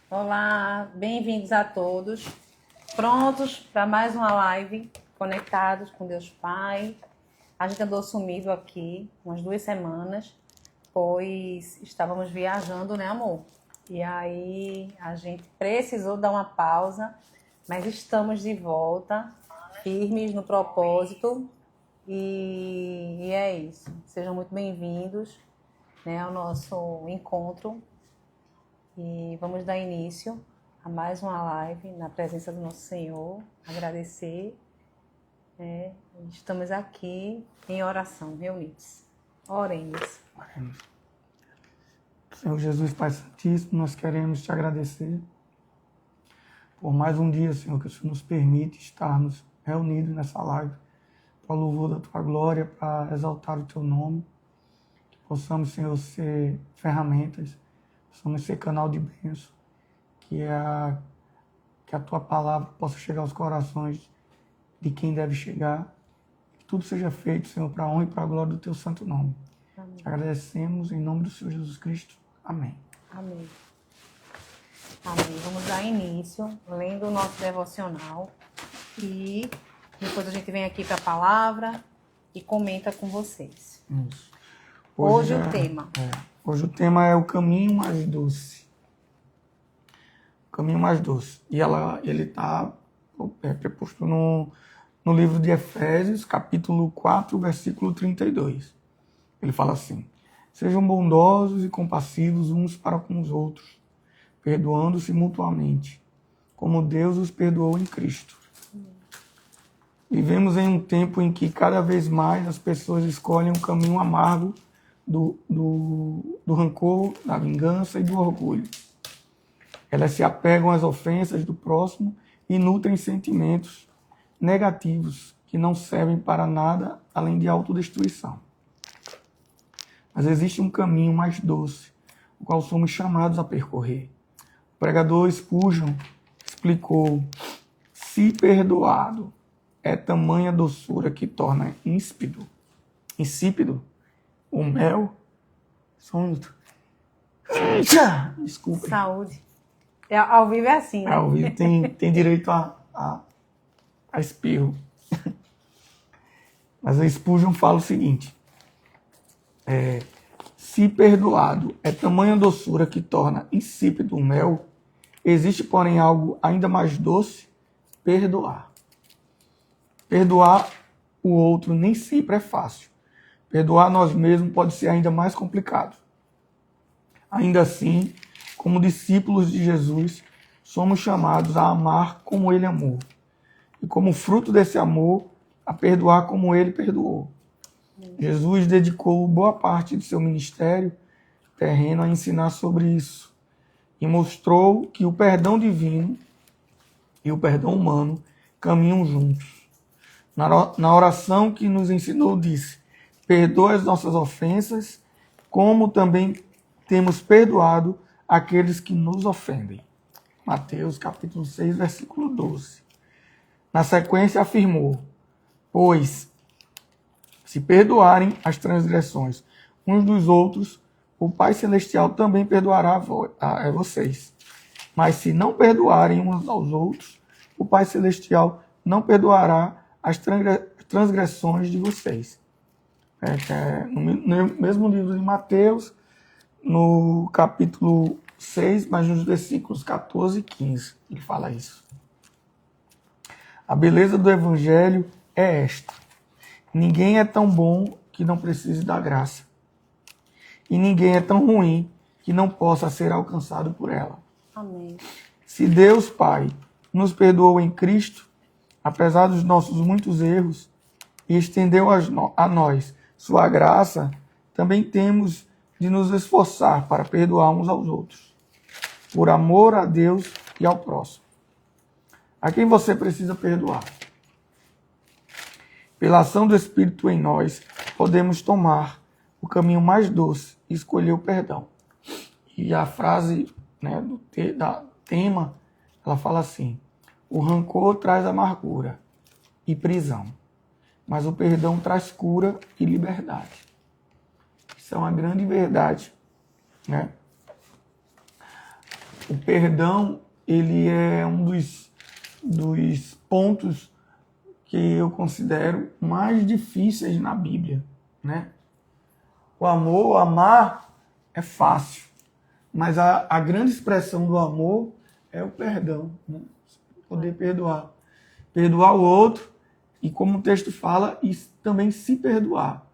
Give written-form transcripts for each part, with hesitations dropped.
Olá, bem-vindos a todos. Prontos para mais uma live, conectados com Deus Pai. A gente andou sumido aqui umas 2 semanas, pois estávamos viajando, né, amor? E aí a gente precisou dar uma pausa, mas estamos de volta, firmes no propósito. E é isso. Sejam muito bem-vindos, né, ao nosso encontro. E vamos dar início a mais uma live na presença do nosso Senhor, agradecer. Estamos aqui em oração, reunidos. Oremos. Senhor Jesus, Pai Santíssimo, nós queremos te agradecer por mais um dia, Senhor, que o Senhor nos permite estarmos reunidos nessa live para o louvor da Tua glória, para exaltar o Teu nome, que possamos, Senhor, ser ferramentas, possamos ser canal de bênção, que a Tua palavra possa chegar aos corações de quem deve chegar, que tudo seja feito, Senhor, para a honra e para a glória do Teu santo nome. Amém. Te agradecemos em nome do Senhor Jesus Cristo. Amém. Amém. Amém. Vamos dar início lendo o nosso devocional e depois a gente vem aqui para a palavra e comenta com vocês. Isso. Hoje o tema. Hoje o tema é o caminho mais doce. O caminho mais doce. E ele está preposto no livro de Efésios, capítulo 4, versículo 32. Ele fala assim: sejam bondosos e compassivos uns para com os outros, perdoando-se mutuamente, como Deus os perdoou em Cristo. Vivemos em um tempo em que cada vez mais as pessoas escolhem um caminho amargo do rancor, da vingança e do orgulho. Elas se apegam às ofensas do próximo e nutrem sentimentos negativos que não servem para nada além de autodestruição. Mas existe um caminho mais doce, o qual somos chamados a percorrer. O pregador Spurgeon explicou: se perdoado é tamanha doçura que torna insípido o mel. Só um minuto. Desculpa. Saúde. Ao vivo é assim, né? Ao vivo tem direito a espirro. Mas a Spurgeon fala o seguinte: se perdoado é tamanha doçura que torna insípido o mel, existe, porém, algo ainda mais doce: perdoar. Perdoar o outro nem sempre é fácil. Perdoar nós mesmos pode ser ainda mais complicado. Ainda assim, como discípulos de Jesus, somos chamados a amar como Ele amou. E como fruto desse amor, a perdoar como Ele perdoou. Jesus dedicou boa parte de seu ministério terreno a ensinar sobre isso. E mostrou que o perdão divino e o perdão humano caminham juntos. Na oração que nos ensinou, disse: perdoa as nossas ofensas, como também temos perdoado aqueles que nos ofendem. Mateus capítulo 6, versículo 12. Na sequência afirmou: pois, se perdoarem as transgressões uns dos outros, o Pai Celestial também perdoará a vocês. Mas se não perdoarem uns aos outros, o Pai Celestial não perdoará as transgressões de vocês. No mesmo livro de Mateus, no capítulo 6, mas nos versículos 14 e 15, ele fala isso. A beleza do Evangelho é esta: ninguém é tão bom que não precise da graça, e ninguém é tão ruim que não possa ser alcançado por ela. Amém. Se Deus Pai nos perdoou em Cristo, apesar dos nossos muitos erros, e estendeu a nós sua graça, também temos de nos esforçar para perdoar uns aos outros, por amor a Deus e ao próximo. A quem você precisa perdoar? Pela ação do Espírito em nós, podemos tomar o caminho mais doce e escolher o perdão. E a frase, né, da tema, ela fala assim: o rancor traz amargura e prisão, mas o perdão traz cura e liberdade. Isso é uma grande verdade, né? o perdão, ele é um dos pontos que eu considero mais difíceis na Bíblia, né? O amor, amar é fácil, mas a grande expressão do amor é o perdão, né? Poder perdoar. Perdoar o outro e, como o texto fala, e também se perdoar,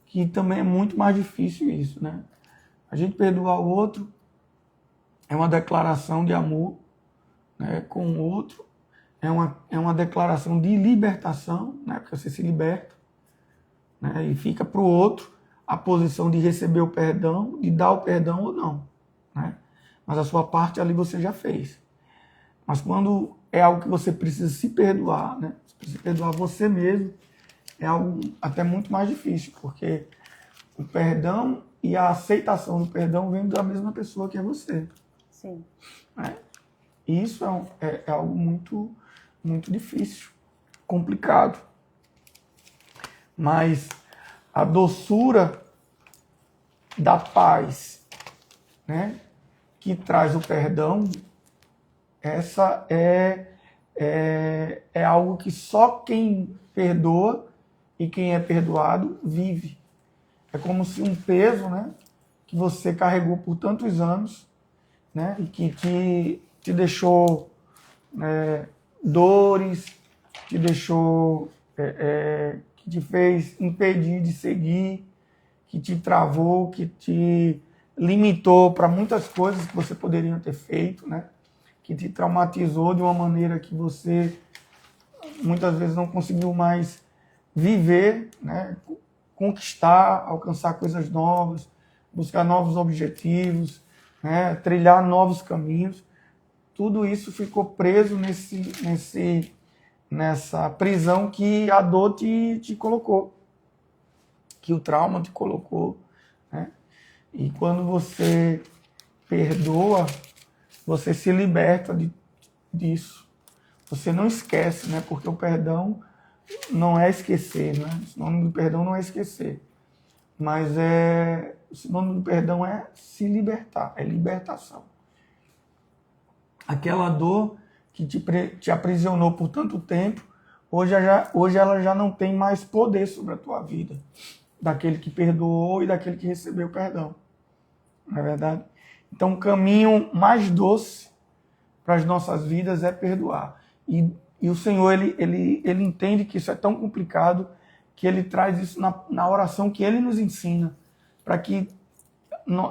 que também é muito mais difícil isso, né? A gente perdoar o outro é uma declaração de amor, né, com o outro, é uma declaração de libertação, né, porque você se liberta, né, e fica para o outro a posição de receber o perdão, de dar o perdão ou não, né? Mas a sua parte ali você já fez. Mas quando é algo que você precisa se perdoar, né, você precisa perdoar você mesmo, é algo até muito mais difícil, porque o perdão e a aceitação do perdão vem da mesma pessoa que é você. Sim. Né? E isso é algo muito, muito difícil, complicado. Mas a doçura da paz, né, que traz o perdão, essa é algo que só quem perdoa e quem é perdoado vive. É como se um peso, né, que você carregou por tantos anos, né, e que te deixou dores, te deixou, que te fez impedir de seguir, que te travou, que te limitou para muitas coisas que você poderia ter feito, né, que te traumatizou de uma maneira que você muitas vezes não conseguiu mais viver, né, conquistar, alcançar coisas novas, buscar novos objetivos, né, trilhar novos caminhos. Tudo isso ficou preso nessa prisão que a dor te colocou, que o trauma te colocou, né? E quando você perdoa, você se liberta disso. Você não esquece, né? Porque o perdão não é esquecer, né? O sinônimo do perdão não é esquecer. Mas o sinônimo do perdão é se libertar, é libertação. Aquela dor que te aprisionou por tanto tempo, hoje ela já não tem mais poder sobre a tua vida. Daquele que perdoou e daquele que recebeu perdão. Não é verdade? Então o caminho mais doce para as nossas vidas é perdoar. E o Senhor, ele entende que isso é tão complicado que Ele traz isso na oração que Ele nos ensina. Para que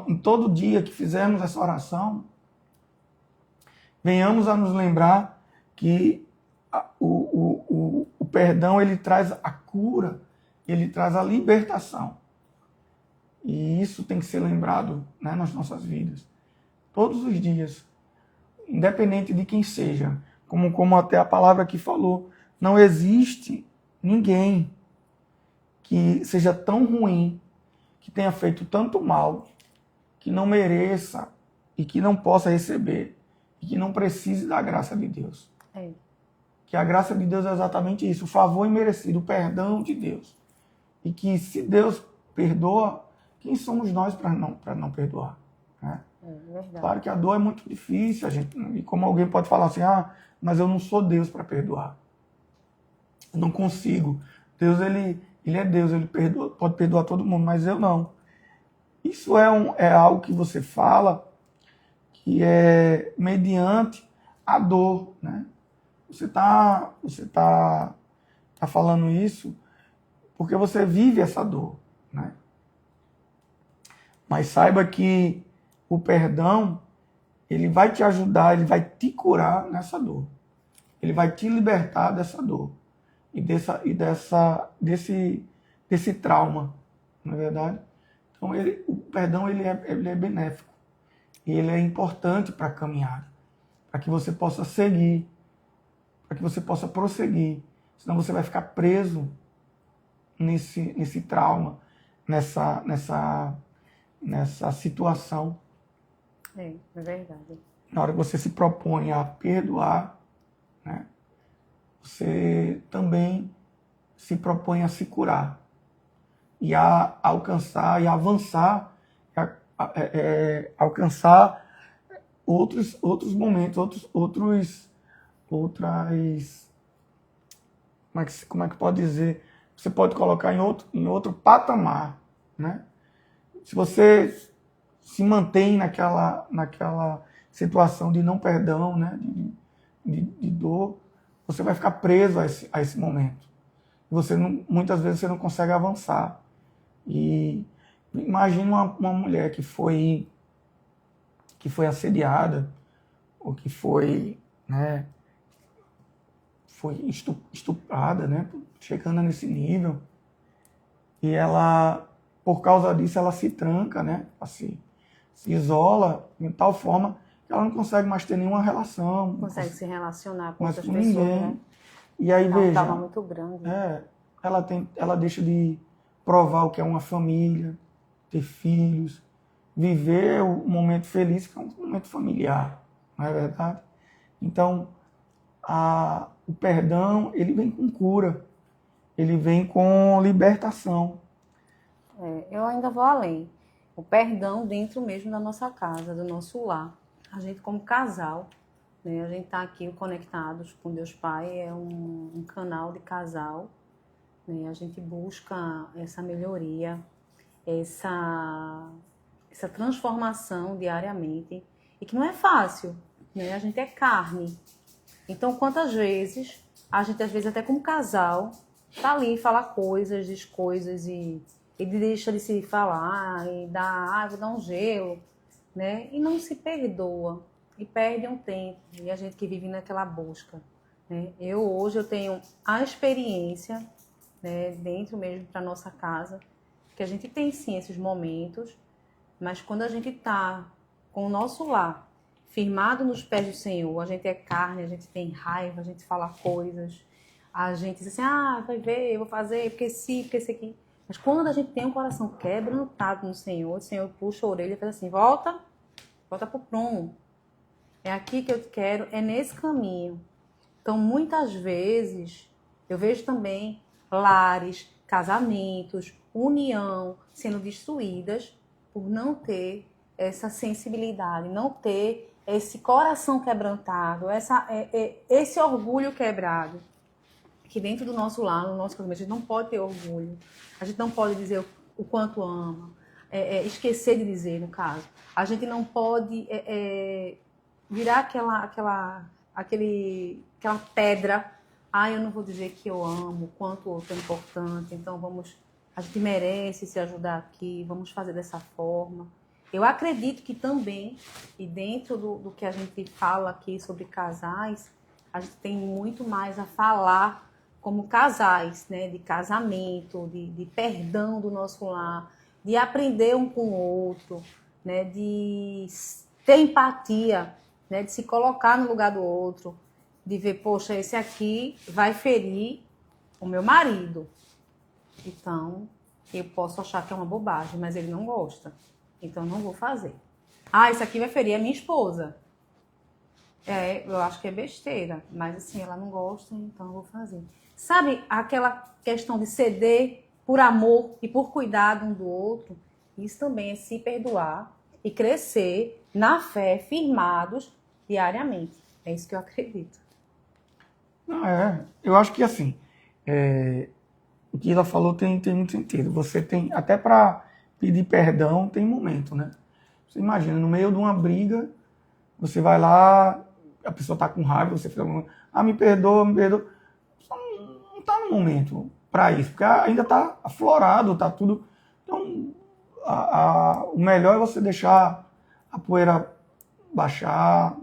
em todo dia que fizermos essa oração, venhamos a nos lembrar que o perdão, ele traz a cura, ele traz a libertação. E isso tem que ser lembrado, né, nas nossas vidas. Todos os dias. Independente de quem seja. Como até a palavra aqui falou. Não existe ninguém que seja tão ruim, que tenha feito tanto mal, que não mereça e que não possa receber e que não precise da graça de Deus. É. Que a graça de Deus é exatamente isso, o favor imerecido, o perdão de Deus. E que se Deus perdoa, quem somos nós para não perdoar? Né? Verdade. Claro que a dor é muito difícil, e como alguém pode falar assim, mas eu não sou Deus para perdoar. Eu não consigo. Deus, ele é Deus, ele pode perdoar todo mundo, mas eu não. Isso é algo que você fala que é mediante a dor, né? Você tá falando isso porque você vive essa dor, né? Mas saiba que o perdão, ele vai te ajudar, ele vai te curar nessa dor. Ele vai te libertar dessa dor e desse trauma, não é verdade? Então, o perdão ele é benéfico e ele é importante para a caminhada, para que você possa seguir, para que você possa prosseguir. Senão você vai ficar preso nesse trauma, nessa situação. É verdade. Na hora que você se propõe a perdoar, né, você também se propõe a se curar e a alcançar e avançar, alcançar outros momentos, outras, como é que pode dizer? Você pode colocar em outro patamar, né? Se você se mantém naquela situação de não perdão, né? De dor, você vai ficar preso a esse momento. Muitas vezes você não consegue avançar. E imagine uma mulher que foi assediada, ou que foi, né, foi estuprada, né, chegando nesse nível, e ela, por causa disso, ela se tranca, né, assim, se isola de tal forma que ela não consegue mais ter nenhuma relação. Não consegue se relacionar com mais outras com pessoas, ninguém. né? E aí, É um veja, trauma muito grande. ela deixa de provar o que é uma família, ter filhos, viver o momento feliz, que é um momento familiar, não é verdade? Então, o perdão, ele vem com cura, ele vem com libertação. Eu ainda vou além. O perdão dentro mesmo da nossa casa, do nosso lar. A gente como casal, né? A gente está aqui conectados com Deus Pai, é um canal de casal, né? A gente busca essa melhoria, essa transformação diariamente, e que não é fácil, né? A gente é carne. Então, quantas vezes, a gente às vezes até como casal, tá ali, fala coisas, diz coisas e deixa de se falar, e dá, vou dar um gelo, né? E não se perdoa, e perde um tempo, e a gente que vive naquela busca, né? Hoje eu tenho a experiência, né, dentro mesmo para nossa casa, que a gente tem sim esses momentos, mas quando a gente tá com o nosso lar firmado nos pés do Senhor, a gente é carne, a gente tem raiva, a gente fala coisas, a gente diz assim, vai ver, eu vou fazer, porque sim, porque esse aqui. Mas quando a gente tem um coração quebrantado no Senhor, o Senhor puxa a orelha e faz assim, volta pro prumo. É aqui que eu quero, é nesse caminho. Então, muitas vezes, eu vejo também lares, casamentos, união sendo destruídas por não ter essa sensibilidade, não ter esse coração quebrantado, esse orgulho quebrado. Que dentro do nosso lar, no nosso casamento, a gente não pode ter orgulho. A gente não pode dizer o quanto ama. Esquecer de dizer, no caso. A gente não pode virar aquela pedra. Eu não vou dizer que eu amo, o quanto o outro é importante. Então, a gente merece se ajudar aqui, vamos fazer dessa forma. Eu acredito que também, e dentro do que a gente fala aqui sobre casais, a gente tem muito mais a falar como casais, né? De casamento, de perdão do nosso lar, de aprender um com o outro, né? De ter empatia, né? De se colocar no lugar do outro, de ver, poxa, esse aqui vai ferir o meu marido. Então, eu posso achar que é uma bobagem, mas ele não gosta. Então, não vou fazer. Isso aqui vai ferir a minha esposa. Eu acho que é besteira, mas assim, ela não gosta, então eu vou fazer. Sabe aquela questão de ceder por amor e por cuidado um do outro? Isso também é se perdoar e crescer na fé, firmados diariamente. É isso que eu acredito. Eu acho que assim, o que ela falou tem muito sentido. Você tem, até para pedir perdão, tem momento, né? Você imagina, no meio de uma briga, você vai lá, a pessoa está com raiva, você fica, me perdoa, me perdoa. Só não está no momento para isso, porque ainda está aflorado, está tudo. Então, o melhor é você deixar a poeira baixar,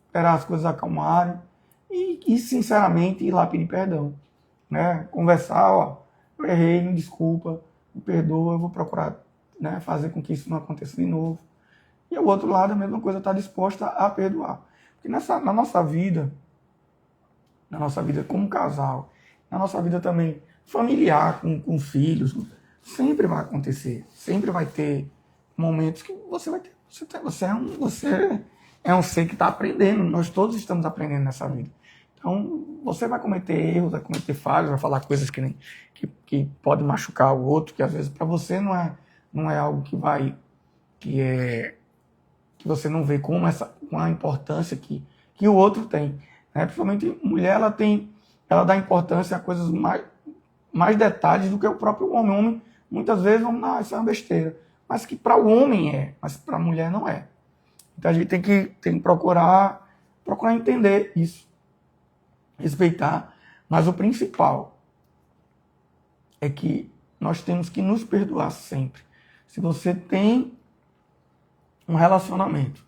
esperar as coisas acalmarem e sinceramente, ir lá pedir perdão. Né? Conversar, eu errei, me desculpa, me perdoa, eu vou procurar, né, fazer com que isso não aconteça de novo. E o outro lado, a mesma coisa, está disposta a perdoar. Porque na nossa vida como casal, na nossa vida também familiar, com filhos, sempre vai acontecer. Sempre vai ter momentos que você vai ter. Você é um ser que está aprendendo. Nós todos estamos aprendendo nessa vida. Então, você vai cometer erros, vai cometer falhas, vai falar coisas que podem machucar o outro, que às vezes para você não é algo que que você não vê com a importância que o outro tem. Né? Principalmente mulher, ela dá importância a coisas mais detalhes do que o próprio homem. O homem, muitas vezes, isso é uma besteira. Mas que para o homem é, mas para a mulher não é. Então a gente tem que procurar entender isso, respeitar. Mas o principal é que nós temos que nos perdoar sempre. Se você tem um relacionamento,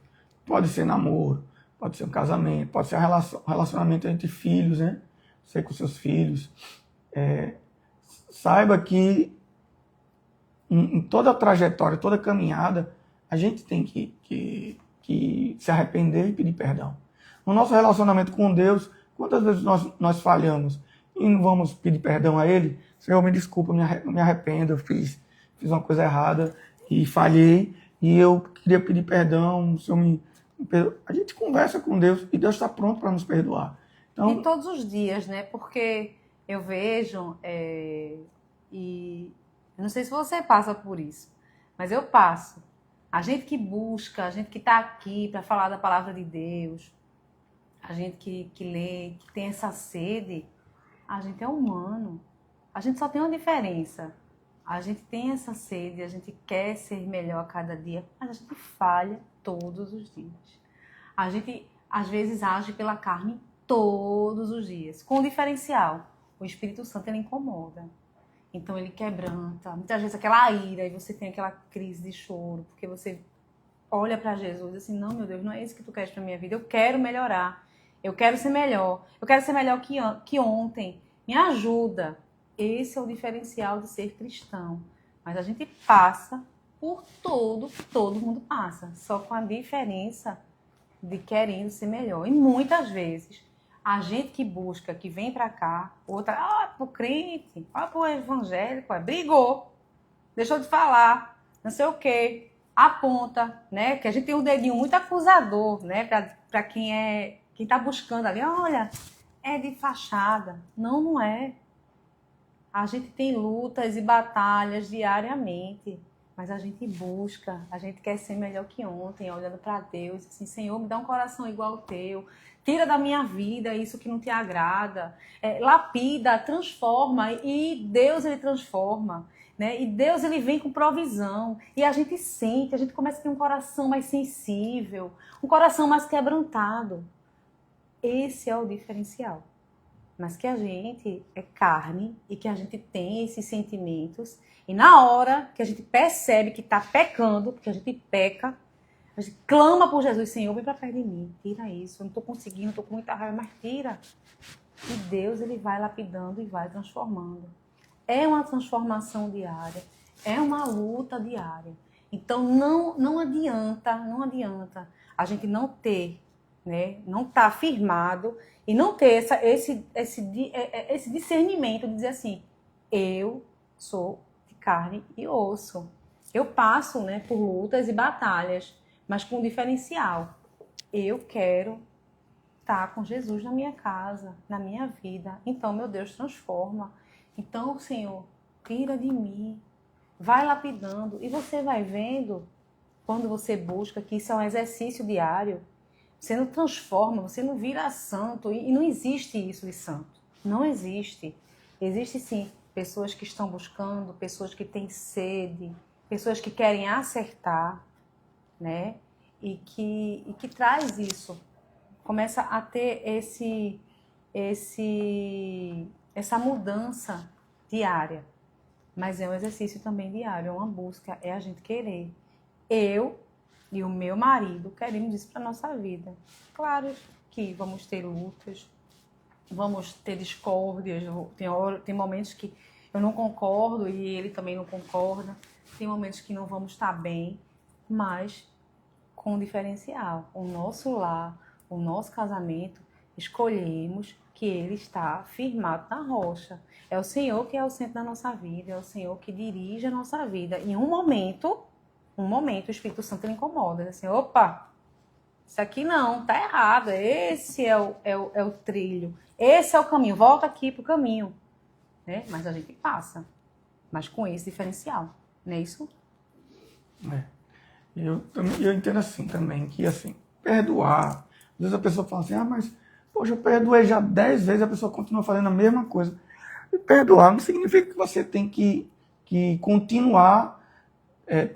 pode ser namoro, pode ser um casamento, pode ser um relacionamento entre filhos, né? Você com seus filhos. Saiba que em toda a trajetória, toda a caminhada, a gente tem que se arrepender e pedir perdão. No nosso relacionamento com Deus, quantas vezes nós falhamos e não vamos pedir perdão a Ele? Senhor, me desculpa, me arrependo, eu fiz uma coisa errada e falhei e eu queria pedir perdão, o Senhor me perdoa. A gente conversa com Deus e Deus está pronto para nos perdoar. Então, e todos os dias, né? Porque eu vejo, e eu não sei se você passa por isso, mas eu passo. A gente que busca, a gente que está aqui para falar da palavra de Deus, a gente que lê, que tem essa sede, a gente é humano. A gente só tem uma diferença. A gente tem essa sede, a gente quer ser melhor a cada dia, mas a gente falha todos os dias. A gente, às vezes, age pela carne todos os dias, com um diferencial. O Espírito Santo, ele incomoda. Então, ele quebranta. Muitas vezes, aquela ira, e você tem aquela crise de choro, porque você olha para Jesus e assim, não, meu Deus, não é isso que tu queres para minha vida. Eu quero melhorar. Eu quero ser melhor. Eu quero ser melhor que ontem. Me ajuda. Esse é o diferencial de ser cristão. Mas a gente passa por todo mundo passa. Só com a diferença de querendo ser melhor. E muitas vezes, a gente que busca, que vem pra cá, outra, pro crente, pro evangélico, brigou, deixou de falar, não sei o quê, aponta, né? Que a gente tem um dedinho muito acusador, né? Pra quem tá buscando ali, olha, é de fachada. Não, não é. A gente tem lutas e batalhas diariamente, mas a gente busca, a gente quer ser melhor que ontem, olhando para Deus, assim, Senhor, me dá um coração igual ao teu, tira da minha vida isso que não te agrada, lapida, transforma, e Deus, ele transforma, né? E Deus, ele vem com provisão, e a gente sente, a gente começa a ter um coração mais sensível, um coração mais quebrantado. Esse é o diferencial. Mas que a gente é carne e que a gente tem esses sentimentos. E na hora que a gente percebe que está pecando, porque a gente peca, a gente clama por Jesus, Senhor, vem para perto de mim, tira isso, eu não estou conseguindo, estou com muita raiva, mas tira. E Deus, ele vai lapidando e vai transformando. É uma transformação diária, é uma luta diária. Então não adianta a gente não ter, né, não estar firmado e não ter esse discernimento de dizer assim, eu sou de carne e osso. Eu passo, né, por lutas e batalhas, mas com um diferencial. Eu quero estar com Jesus na minha casa, na minha vida. Então, meu Deus, transforma. Então, Senhor, tira de mim. Vai lapidando. E você vai vendo, quando você busca, que isso é um exercício diário. Você não transforma, você não vira santo. E não existe isso de santo. Não existe. Existe sim pessoas que estão buscando, pessoas que têm sede, pessoas que querem acertar, né? E que traz isso. Começa a ter essa mudança diária. Mas é um exercício também diário, é uma busca, é a gente querer. Eu e o meu marido queremos isso para a nossa vida. Claro que vamos ter lutas, vamos ter discórdias, tem momentos que eu não concordo e ele também não concorda, tem momentos que não vamos estar bem, mas com um diferencial. O nosso lar, o nosso casamento, escolhemos que ele está firmado na rocha. É o Senhor que é o centro da nossa vida, é o Senhor que dirige a nossa vida. Em um momento, o Espírito Santo ele incomoda. Ele diz assim, opa, isso aqui não, tá errado. Esse é o trilho, esse é o caminho, volta aqui pro caminho. Né? Mas a gente passa, mas com esse diferencial, não é isso? Eu entendo assim também, que assim, perdoar. Às vezes a pessoa fala assim, mas, poxa, eu perdoei já 10 vezes, a pessoa continua fazendo a mesma coisa. E perdoar não significa que você tem que continuar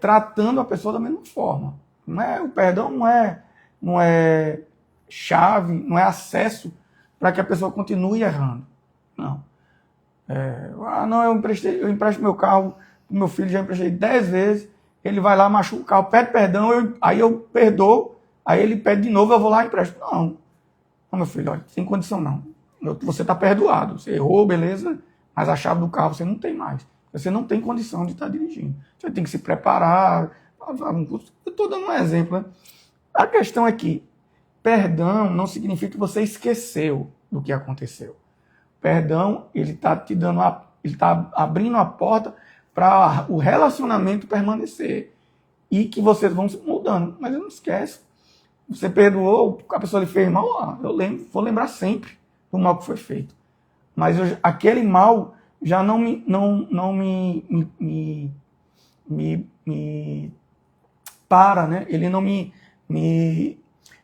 tratando a pessoa da mesma forma. O perdão não é chave, não é acesso para que a pessoa continue errando. Não. Não, eu empresto meu carro pro meu filho, já emprestei 10 vezes, ele vai lá, machuca o carro, pede perdão, aí eu perdoo, aí ele pede de novo, eu vou lá e empresto. Não, meu filho, olha, sem condição não. Você está perdoado, você errou, beleza, mas a chave do carro você não tem mais. Você não tem condição de estar dirigindo. Você tem que se preparar. Eu estou dando um exemplo, né? A questão é que perdão não significa que você esqueceu do que aconteceu. Perdão, ele está te dando, ele está abrindo a porta para o relacionamento permanecer e que vocês vão se mudando. Mas não esquece. Você perdoou, a pessoa lhe fez mal, vou lembrar sempre do mal que foi feito. Mas aquele mal já não me para, né? Ele não me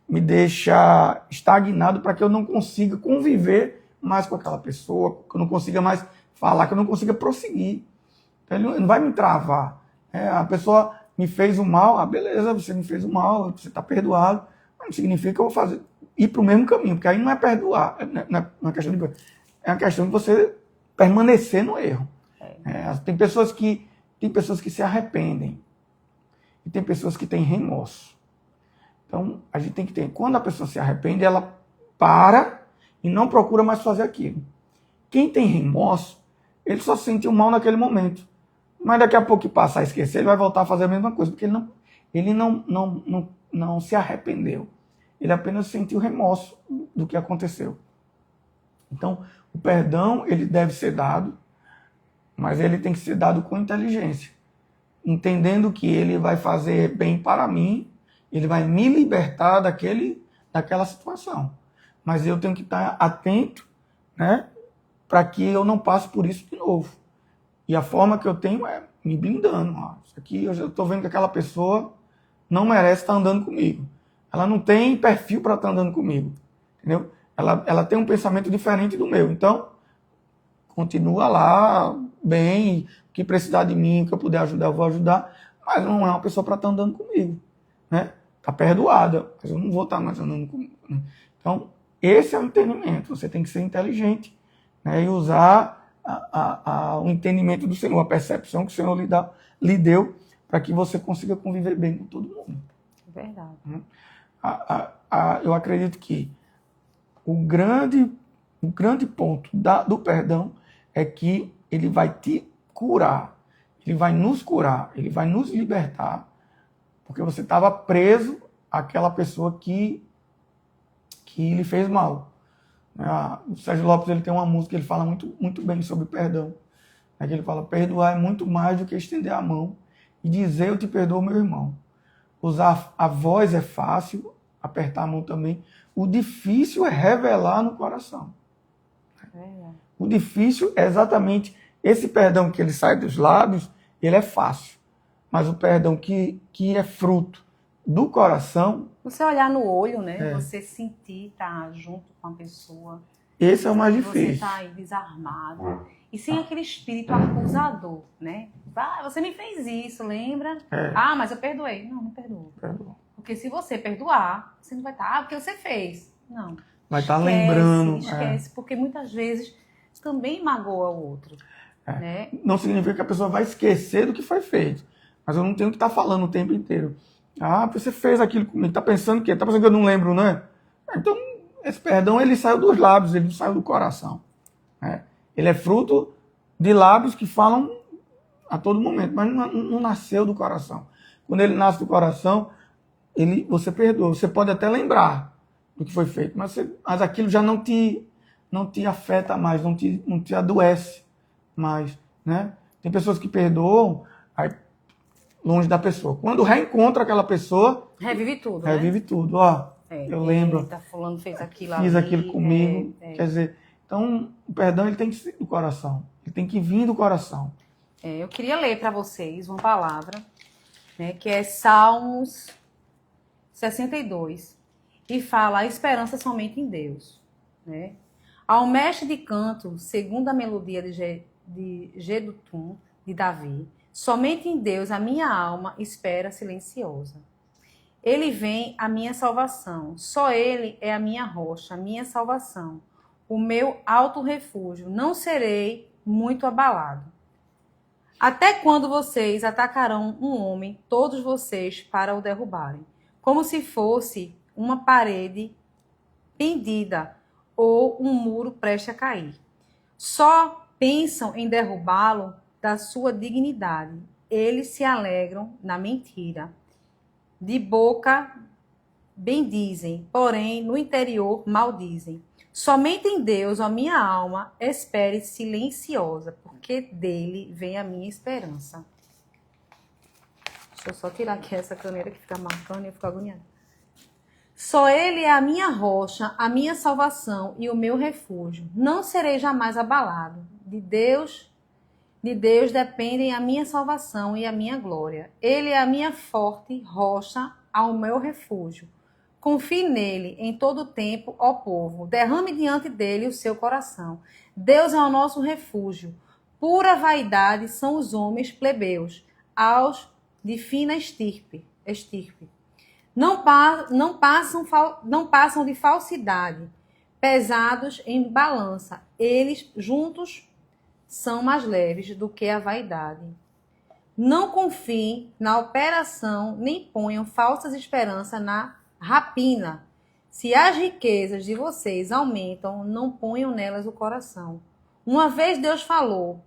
deixa estagnado para que eu não consiga conviver mais com aquela pessoa, que eu não consiga mais falar, que eu não consiga prosseguir. Então, ele não vai me travar. A pessoa me fez o mal, beleza, você me fez o mal, você está perdoado, mas não significa que eu vou ir para o mesmo caminho, porque aí não é perdoar, não é uma questão de... É uma questão de você permanecer no erro. Tem pessoas que se arrependem e tem pessoas que têm remorso. Então, a gente tem que ter... Quando a pessoa se arrepende, ela para e não procura mais fazer aquilo. Quem tem remorso, ele só sente o mal naquele momento. Mas daqui a pouco que passar a esquecer, ele vai voltar a fazer a mesma coisa, porque ele não se arrependeu. Ele apenas sentiu remorso do que aconteceu. Então, o perdão, ele deve ser dado, mas ele tem que ser dado com inteligência. Entendendo que ele vai fazer bem para mim, ele vai me libertar daquela situação. Mas eu tenho que estar atento, né, para que eu não passe por isso de novo. E a forma que eu tenho é me blindando. Isso aqui eu já estou vendo que aquela pessoa não merece estar andando comigo. Ela não tem perfil para estar andando comigo. Entendeu? Ela tem um pensamento diferente do meu. Então, continua lá, bem, o que precisar de mim, o que eu puder ajudar, eu vou ajudar. Mas não é uma pessoa para estar andando comigo. Né? Está perdoada, mas eu não vou estar mais andando comigo. Né? Então, esse é o entendimento. Você tem que ser inteligente, né, e usar o entendimento do Senhor, a percepção que o Senhor lhe deu, para que você consiga conviver bem com todo mundo. Verdade. Eu acredito que o grande ponto do perdão é que ele vai te curar, ele vai nos curar, ele vai nos libertar, porque você estava preso àquela pessoa que lhe fez mal. O Sérgio Lopes, ele tem uma música que ele fala muito, muito bem sobre perdão. Ele fala, perdoar é muito mais do que estender a mão e dizer eu te perdoo, meu irmão. Usar a voz é fácil, apertar a mão também. O difícil é revelar no coração. O difícil é exatamente esse perdão que ele sai dos lábios, ele é fácil. Mas o perdão que é fruto do coração... Você olhar no olho, né? Você sentir, estar junto com a pessoa. Esse é o mais difícil. Você está aí desarmado. E sem aquele espírito acusador, né? Você me fez isso, lembra? Mas eu perdoei. Não perdoou. Porque se você perdoar, você não vai estar... porque você fez. Não. Vai estar lembrando. Esquece, porque muitas vezes também magoa o outro. Né? Não significa que a pessoa vai esquecer do que foi feito. Mas eu não tenho que estar falando o tempo inteiro. Você fez aquilo comigo. Está pensando o quê? Está pensando que eu não lembro, né? Então, esse perdão, ele saiu dos lábios, ele não saiu do coração. Ele é fruto de lábios que falam a todo momento, mas não nasceu do coração. Quando ele nasce do coração, você perdoa. Você pode até lembrar do que foi feito, mas aquilo já não te afeta mais, não te adoece mais. Né? Tem pessoas que perdoam aí, longe da pessoa. Quando reencontra aquela pessoa... Revive tudo, Revive tudo. Eu lembro. Fulano fez aquilo fiz aquilo comigo. Quer dizer, então, o perdão ele tem que ser do coração. Ele tem que vir do coração. Eu queria ler para vocês uma palavra né, que é Salmos 62, e fala a esperança somente em Deus, né? Ao mestre de canto, segundo a melodia de Jedutum, de Davi, somente em Deus a minha alma espera silenciosa. Ele vem a minha salvação, só Ele é a minha rocha, a minha salvação, o meu alto refúgio, não serei muito abalado. Até quando vocês atacarão um homem, todos vocês, para o derrubarem, como se fosse uma parede pendida ou um muro prestes a cair. Só pensam em derrubá-lo da sua dignidade. Eles se alegram na mentira. De boca bendizem, porém no interior maldizem. Somente em Deus, a minha alma, espere silenciosa, porque dele vem a minha esperança. Deixa eu só tirar aqui essa caneira que fica marcando e eu fico agoniada. Só ele é a minha rocha, a minha salvação e o meu refúgio. Não serei jamais abalado. De Deus dependem a minha salvação e a minha glória. Ele é a minha forte rocha, ao meu refúgio. Confie nele em todo o tempo, ó povo. Derrame diante dele o seu coração. Deus é o nosso refúgio. Pura vaidade são os homens plebeus, aos de fina estirpe. Não passam de falsidade, pesados em balança. Eles juntos são mais leves do que a vaidade. Não confiem na operação, nem ponham falsas esperanças na rapina. Se as riquezas de vocês aumentam, não ponham nelas o coração. Uma vez Deus falou,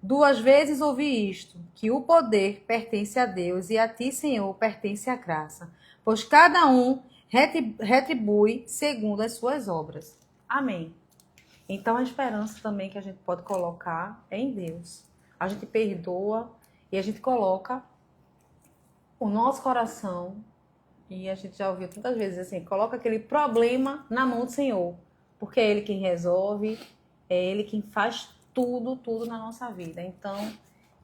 2 vezes ouvi isto, que o poder pertence a Deus e a ti, Senhor, pertence a graça, pois cada um retribui segundo as suas obras. Amém. Então a esperança também que a gente pode colocar é em Deus. A gente perdoa e a gente coloca o nosso coração, e a gente já ouviu tantas vezes assim, coloca aquele problema na mão do Senhor, porque é Ele quem resolve, é Ele quem faz tudo na nossa vida. Então,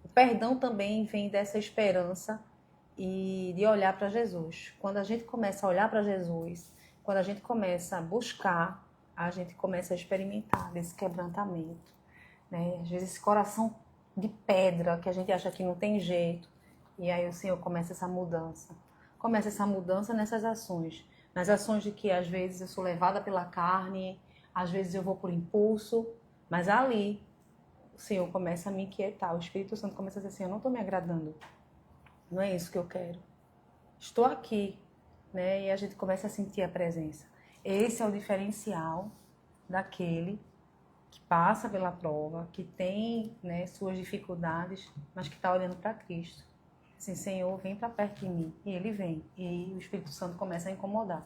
o perdão também vem dessa esperança e de olhar para Jesus. Quando a gente começa a olhar para Jesus, quando a gente começa a buscar, a gente começa a experimentar desse quebrantamento, né? Às vezes esse coração de pedra que a gente acha que não tem jeito, e aí o Senhor começa essa mudança. Começa essa mudança nessas ações. Nas ações de que às vezes eu sou levada pela carne, às vezes eu vou por impulso, mas ali o Senhor começa a me inquietar. O Espírito Santo começa a dizer assim, eu não estou me agradando. Não é isso que eu quero. Estou aqui, né? E a gente começa a sentir a presença. Esse é o diferencial daquele que passa pela prova, que tem, né, suas dificuldades, mas que está olhando para Cristo. Assim, Senhor, vem para perto de mim. E Ele vem. E aí o Espírito Santo começa a incomodar.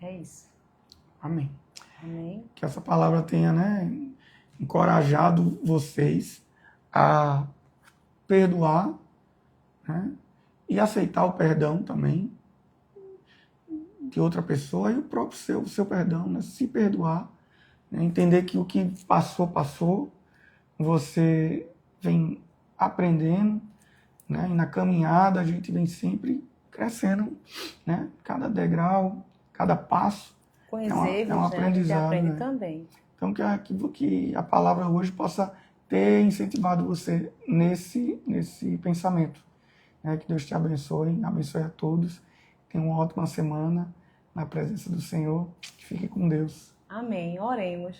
É isso. Amém. Amém. Que essa palavra tenha, né, encorajado vocês a perdoar, né, e aceitar o perdão também de outra pessoa e o próprio o seu perdão, né, se perdoar, né, entender que o que passou, você vem aprendendo, né, e na caminhada a gente vem sempre crescendo, né, cada degrau, cada passo. Com os É um erros, né, a gente aprendizado, aprende né? também. Então, que a palavra hoje possa ter incentivado você nesse pensamento. Né? Que Deus te abençoe a todos. Tenha uma ótima semana na presença do Senhor. Fique com Deus. Amém. Oremos.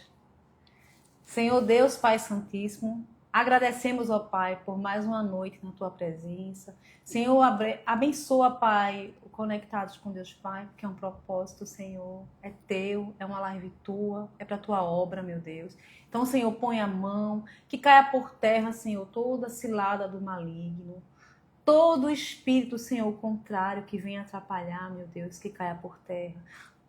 Senhor Deus, Pai Santíssimo, agradecemos, ó Pai, por mais uma noite na Tua presença. Senhor, abençoa, Pai, o Conectados com Deus Pai, porque é um propósito, Senhor, é Teu, é uma live Tua, é para Tua obra, meu Deus. Então, Senhor, põe a mão, que caia por terra, Senhor, toda cilada do maligno, todo espírito, Senhor, contrário que venha atrapalhar, meu Deus, que caia por terra.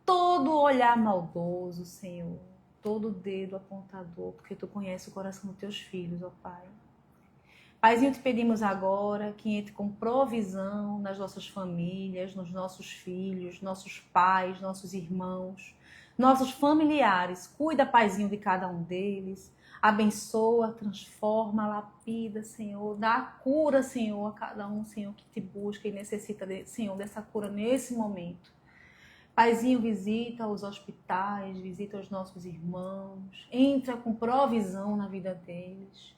Todo olhar maldoso, Senhor, todo dedo apontador, porque Tu conheces o coração dos Teus filhos, ó Pai. Paizinho, te pedimos agora que entre com provisão nas nossas famílias, nos nossos filhos, nossos pais, nossos irmãos, nossos familiares. Cuida, Paizinho, de cada um deles. Abençoa, transforma, lapida, Senhor. Dá a cura, Senhor, a cada um, Senhor, que te busca e necessita, Senhor, dessa cura nesse momento. Paizinho, visita os hospitais, visita os nossos irmãos. Entra com provisão na vida deles.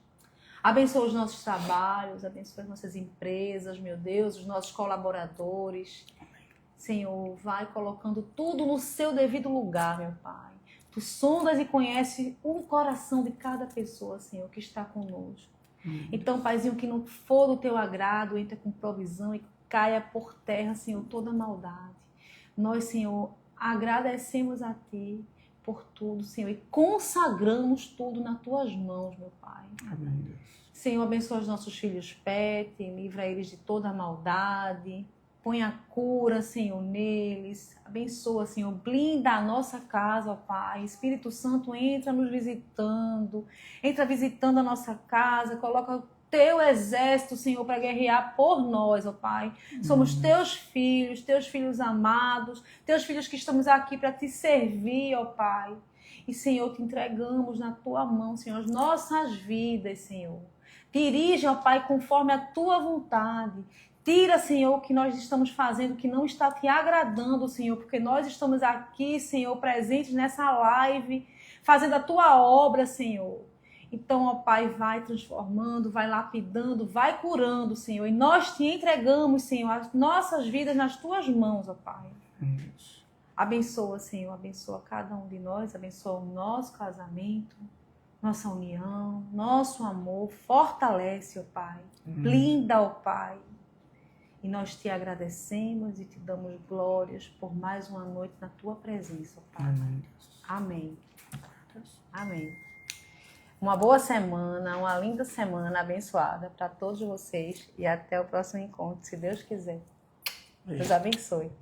Abençoa os nossos trabalhos, abençoa as nossas empresas, meu Deus, os nossos colaboradores. Senhor, vai colocando tudo no seu devido lugar, meu Pai. Tu sondas e conheces o coração de cada pessoa, Senhor, que está conosco. Então, Paizinho, que não for do teu agrado, entra com provisão e caia por terra, Senhor, toda maldade. Nós, Senhor, agradecemos a Ti por tudo, Senhor, e consagramos tudo nas Tuas mãos, meu Pai. Amém, Deus. Senhor, abençoa os nossos filhos pet, livra eles de toda maldade. Põe a cura, Senhor, neles. Abençoa, Senhor. Blinda a nossa casa, ó Pai. Espírito Santo, entra nos visitando. Entra visitando a nossa casa. Coloca o teu exército, Senhor, para guerrear por nós, ó Pai. Somos teus filhos amados. Teus filhos que estamos aqui para te servir, ó Pai. E, Senhor, te entregamos na tua mão, Senhor, as nossas vidas, Senhor. Dirige, ó Pai, conforme a tua vontade. Tira, Senhor, o que nós estamos fazendo, que não está te agradando, Senhor, porque nós estamos aqui, Senhor, presentes nessa live, fazendo a tua obra, Senhor. Então, ó Pai, vai transformando, vai lapidando, vai curando, Senhor. E nós te entregamos, Senhor, as nossas vidas nas tuas mãos, ó Pai. Abençoa, Senhor, abençoa cada um de nós, abençoa o nosso casamento, nossa união, nosso amor. Fortalece, ó Pai. Blinda, ó Pai. E nós te agradecemos e te damos glórias por mais uma noite na tua presença, Pai. Amém. Amém. Amém. Uma boa semana, uma linda semana abençoada para todos vocês e até o próximo encontro, se Deus quiser. Deus abençoe.